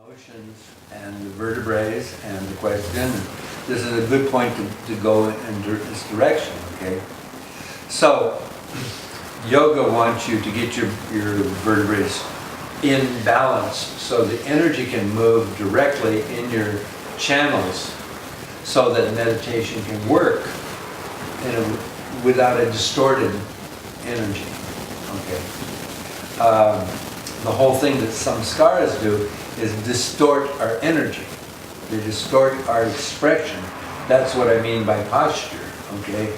Emotions and the vertebrae and the question. This is a good point to go in this direction, okay? So, yoga wants you to get your vertebrae in balance so the energy can move directly in your channels so that meditation can work without a distorted energy, okay? The whole thing that samskaras do is distort our energy. They distort our expression. That's what I mean by posture, okay?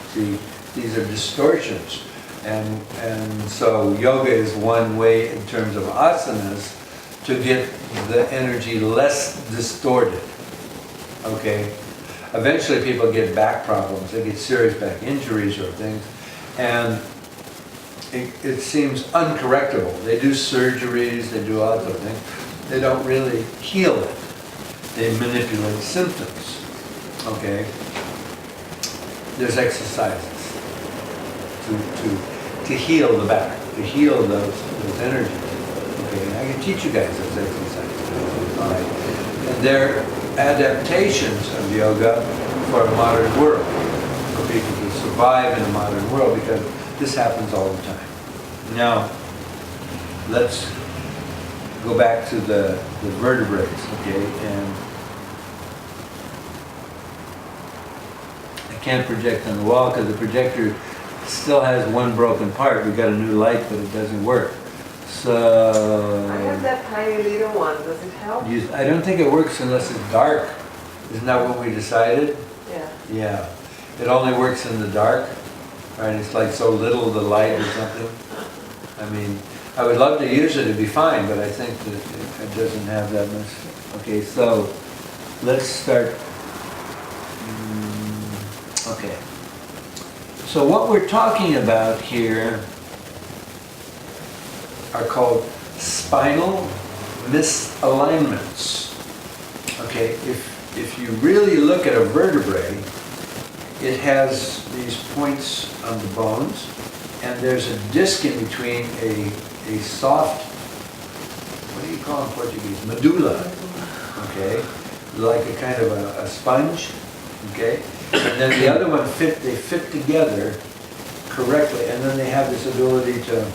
See, these are distortions. And so yoga is one way in terms of asanas to get the energy less distorted, okay? Eventually people get back problems. They get serious back injuries or things. And it seems uncorrectable. They do surgeries, they do lots of things. They don't really heal it. They manipulate symptoms. Okay? There's exercises to heal the back, to heal those energies. Okay? I can teach you guys those exercises. All right? And they're adaptations of yoga for a modern world, for people to survive in a modern world, because this happens all the time. Now, let's go back to the vertebrae, okay? And I can't project on the wall because the projector still has one broken part. We got a new light, but it doesn't work. So I have that tiny little one. Does it help? I don't think it works unless it's dark. Isn't that what we decided? Yeah. Yeah. It only works in the dark. Right, it's like so little the light or something. I mean, I would love to use it, it'd be fine, but I think that it doesn't have that much. Okay, so let's start. Okay. So what we're talking about here are called spinal misalignments. Okay, if you really look at a vertebrae, it has these points on the bones, and there's a disc in between a soft, what do you call in Portuguese? Medulla, okay? Like a kind of a sponge, okay? And then the other one they fit together correctly, and then they have this ability to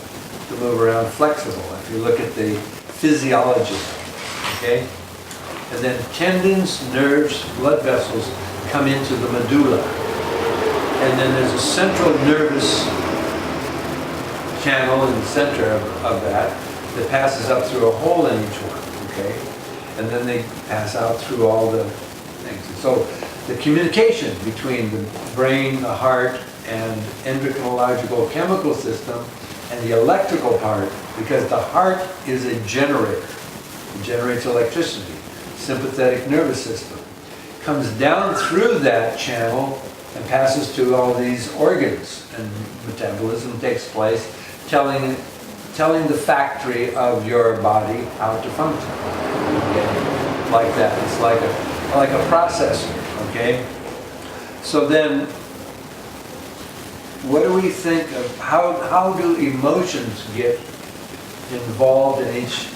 move around flexible, if you look at the physiology, okay? And then tendons, nerves, blood vessels come into the medulla. And then there's a central nervous channel in the center of that passes up through a hole in each one, okay? And then they pass out through all the things. And so the communication between the brain, the heart, and endocrinological chemical system and the electrical part, because the heart is a generator. It generates electricity. Sympathetic nervous system comes down through that channel and passes to all these organs, and metabolism takes place, telling the factory of your body how to function. Okay? Like that. It's like a processor. Okay. So then, what do we think of how do emotions get involved in each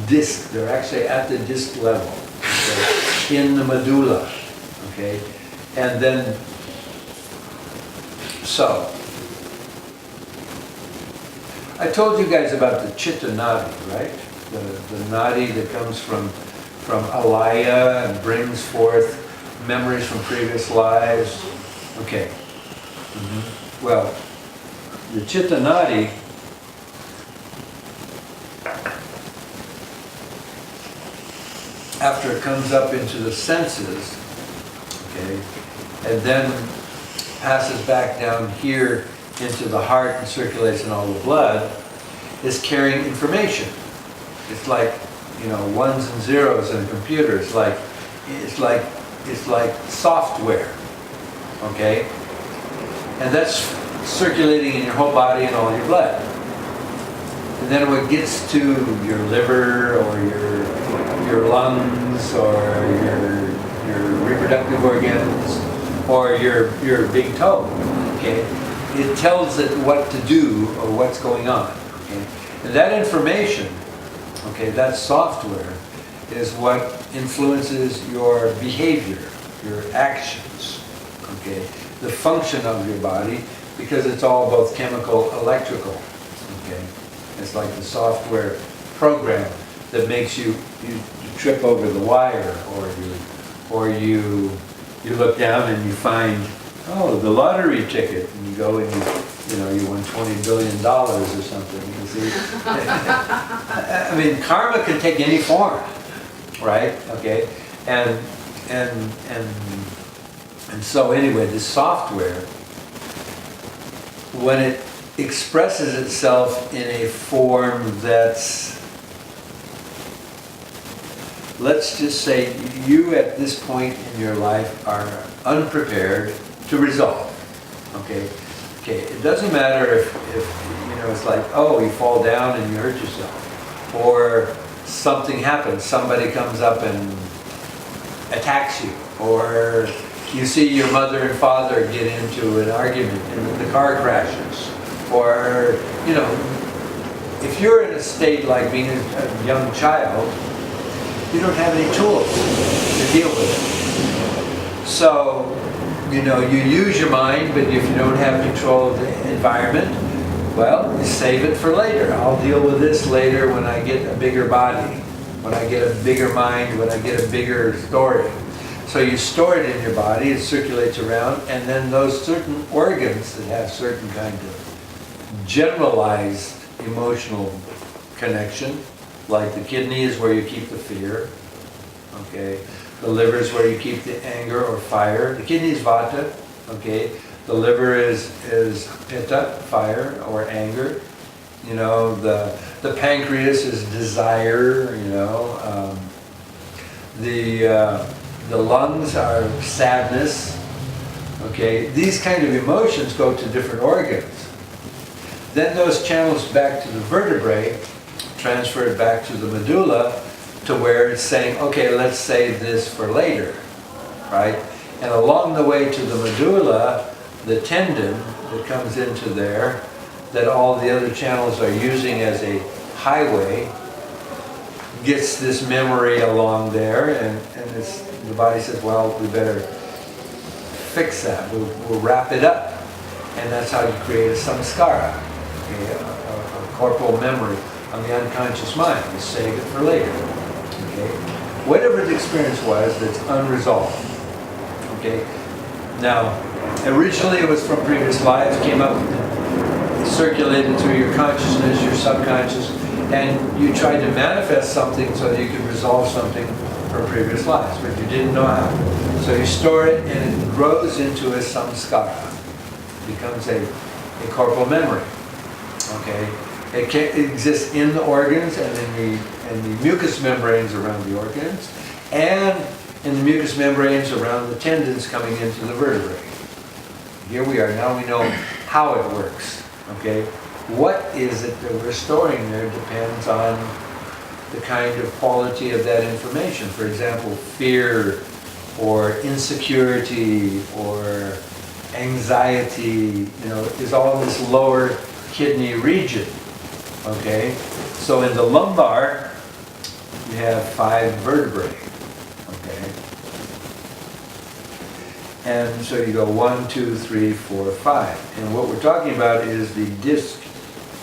disc? They're actually at the disc level, okay? In the medulla. Okay. And then, so, I told you guys about the chitta nadi, right? The nadi that comes from alaya and brings forth memories from previous lives. Okay. Well, the chitta nadi after it comes up into the senses, okay, and then passes back down here into the heart and circulates in all the blood, is carrying information. It's like, you know, ones and zeros in a computer. It's like software, okay? And that's circulating in your whole body and all your blood. And then when it gets to your liver or your lungs or your reproductive organs or your big toe, okay? It tells it what to do or what's going on, okay? And that information Okay, that software is what influences your behavior, your actions, okay? The function of your body, because it's all both chemical, electrical, okay? It's like the software program that makes you trip over the wire, or you look down and you find, oh, the lottery ticket, and you go and you won $20 billion or something, you see? I mean, karma can take any form, right? Okay, and so anyway, this software, when it expresses itself in a form that's, let's just say you at this point in your life are unprepared to resolve, okay? Okay, it doesn't matter if it's like, oh, you fall down and you hurt yourself, or something happens, somebody comes up and attacks you, or you see your mother and father get into an argument and the car crashes, or, if you're in a state like being a young child, you don't have any tools to deal with it. So, you use your mind, but if you don't have control of the environment, well, you save it for later. I'll deal with this later when I get a bigger body, when I get a bigger mind, when I get a bigger story. So you store it in your body, it circulates around, and then those certain organs that have certain kind of generalized emotional connection, like the kidney is where you keep the fear, okay? The liver is where you keep the anger or fire. The kidney is vata, okay? The liver is pitta, fire or anger. The pancreas is desire, the lungs are sadness, okay? These kind of emotions go to different organs. Then those channels back to the vertebrae, transferred back to the medulla, to where it's saying, okay, let's save this for later, right? And along the way to the medulla, the tendon that comes into there, that all the other channels are using as a highway, gets this memory along there, and the body says, well, we better fix that, we'll wrap it up. And that's how you create a samskara, okay, a corporal memory on the unconscious mind. You save it for later. Okay? Whatever the experience was that's unresolved. Okay? Now, originally it was from previous lives, came up, circulated through your consciousness, your subconscious, and you tried to manifest something so that you could resolve something from previous lives, but you didn't know how. So you store it and it grows into a samskara. It becomes a corporal memory. Okay? It exists in the organs and in the mucous membranes around the organs, and in the mucous membranes around the tendons coming into the vertebrae. Here we are. Now we know how it works. Okay? What is it that we're storing there depends on the kind of quality of that information. For example, fear or insecurity or anxiety, is all in this lower kidney region. Okay, so in the lumbar, you have 5 vertebrae, okay? And so you go 1, 2, 3, 4, 5. And what we're talking about is the disc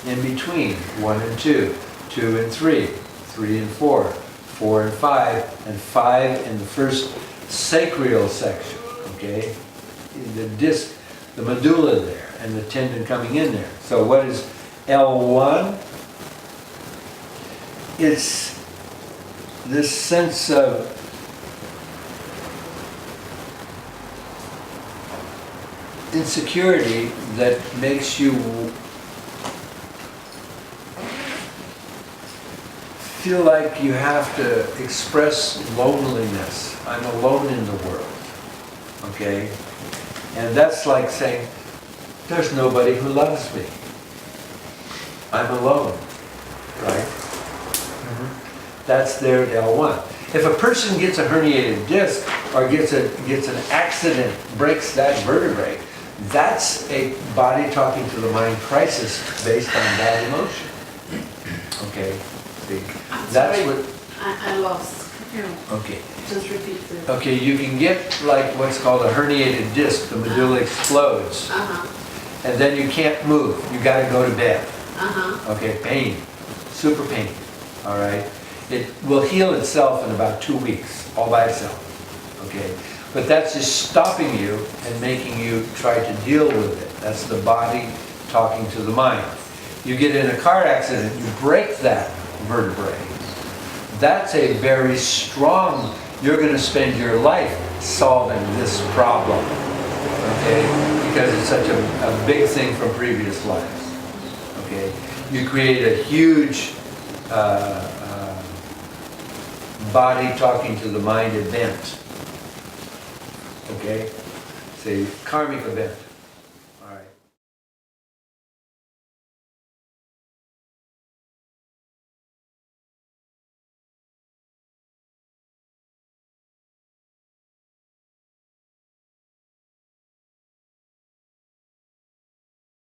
in between 1 and 2, 2 and 3, 3 and 4, 4 and 5, and 5 in the first sacral section, okay? The disc, the medulla there, and the tendon coming in there. So what is L1? It's this sense of insecurity that makes you feel like you have to express loneliness. I'm alone in the world, okay? And that's like saying, there's nobody who loves me. I'm alone, right? That's there at L1. If a person gets a herniated disc or gets an accident, breaks that vertebrae, that's a body talking to the mind crisis based on bad emotion. Okay? See, I'm that's sorry. what, I lost. okay. Just repeat it. Okay, you can get like what's called a herniated disc, the medulla explodes, Uh-huh, and then you can't move, you gotta go to bed. uh-huh. Okay, pain, super pain, all right? It will heal itself in about 2 weeks, all by itself, okay? But that's just stopping you and making you try to deal with it. That's the body talking to the mind. You get in a car accident, you break that vertebrae. That's a very strong, you're gonna spend your life solving this problem, okay? Because it's such a big thing from previous lives, okay? You create a huge body talking to the mind event, okay? It's a karmic event.